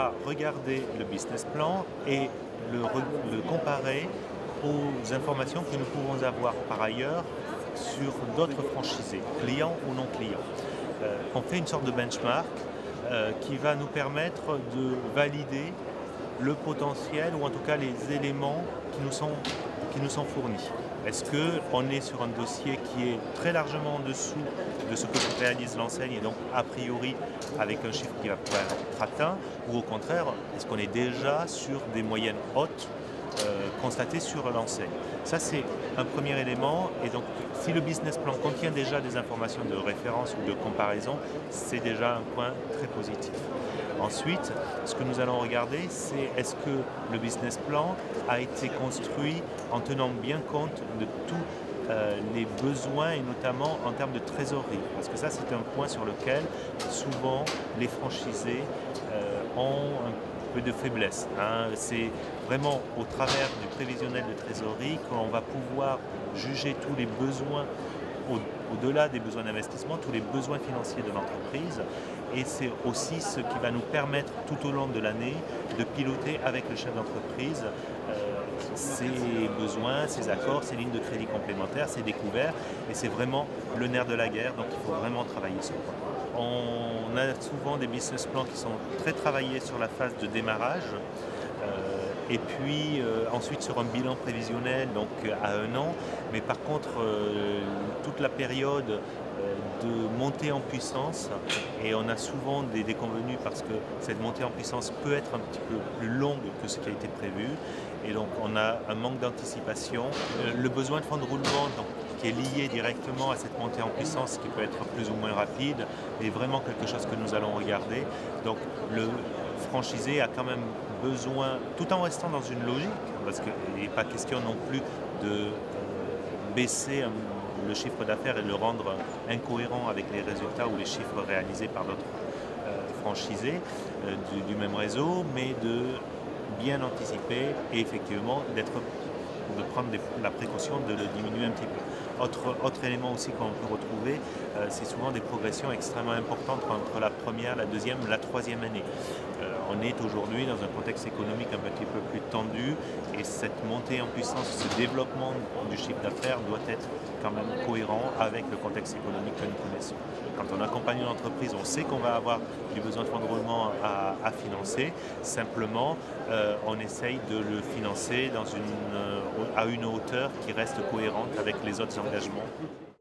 va regarder le business plan et le comparer aux informations que nous pouvons avoir par ailleurs sur d'autres franchisés, clients ou non clients. On fait une sorte de benchmark qui va nous permettre de valider le potentiel ou en tout cas les éléments qui nous sont fournis. Est-ce qu'on est sur un dossier qui est très largement en dessous de ce que réalise l'enseigne et donc a priori avec un chiffre qui va pouvoir être atteint, ou au contraire, est-ce qu'on est déjà sur des moyennes hautes constatées sur l'enseigne? Ça, c'est un premier élément, et donc si le business plan contient déjà des informations de référence ou de comparaison, c'est déjà un point très positif. Ensuite, ce que nous allons regarder, c'est est-ce que le business plan a été construit en tenant bien compte de tous les besoins et notamment en termes de trésorerie. Parce que ça, c'est un point sur lequel souvent les franchisés ont un peu de faiblesse. C'est vraiment au travers du prévisionnel de trésorerie qu'on va pouvoir juger tous les besoins au-delà des besoins d'investissement, tous les besoins financiers de l'entreprise, et c'est aussi ce qui va nous permettre tout au long de l'année de piloter avec le chef d'entreprise ses besoins, ses accords, ses lignes de crédit complémentaires, ses découvertes, et c'est vraiment le nerf de la guerre, donc il faut vraiment travailler sur ça. On a souvent des business plans qui sont très travaillés sur la phase de démarrage, et puis ensuite sur un bilan prévisionnel, donc à 1 an, mais par contre toute la période de montée en puissance, et on a souvent des déconvenues parce que cette montée en puissance peut être un petit peu plus longue que ce qui a été prévu, et donc on a un manque d'anticipation. Le besoin de fonds de roulement donc, qui est lié directement à cette montée en puissance qui peut être plus ou moins rapide est vraiment quelque chose que nous allons regarder. Donc le franchisé a quand même besoin, tout en restant dans une logique, parce qu'il n'est pas question non plus de baisser le chiffre d'affaires et de le rendre incohérent avec les résultats ou les chiffres réalisés par d'autres franchisés du même réseau, mais de bien anticiper et effectivement de prendre la précaution de le diminuer un petit peu. Autre élément aussi qu'on peut retrouver, c'est souvent des progressions extrêmement importantes entre la première, la deuxième, la troisième année. On est aujourd'hui dans un contexte économique un petit peu plus tendu, et cette montée en puissance, ce développement du chiffre d'affaires doit être quand même cohérent avec le contexte économique que nous connaissons. Quand on accompagne une entreprise, on sait qu'on va avoir du besoin de fonds de roulement à financer. Simplement, on essaye de le financer à une hauteur qui reste cohérente avec les autres engagements.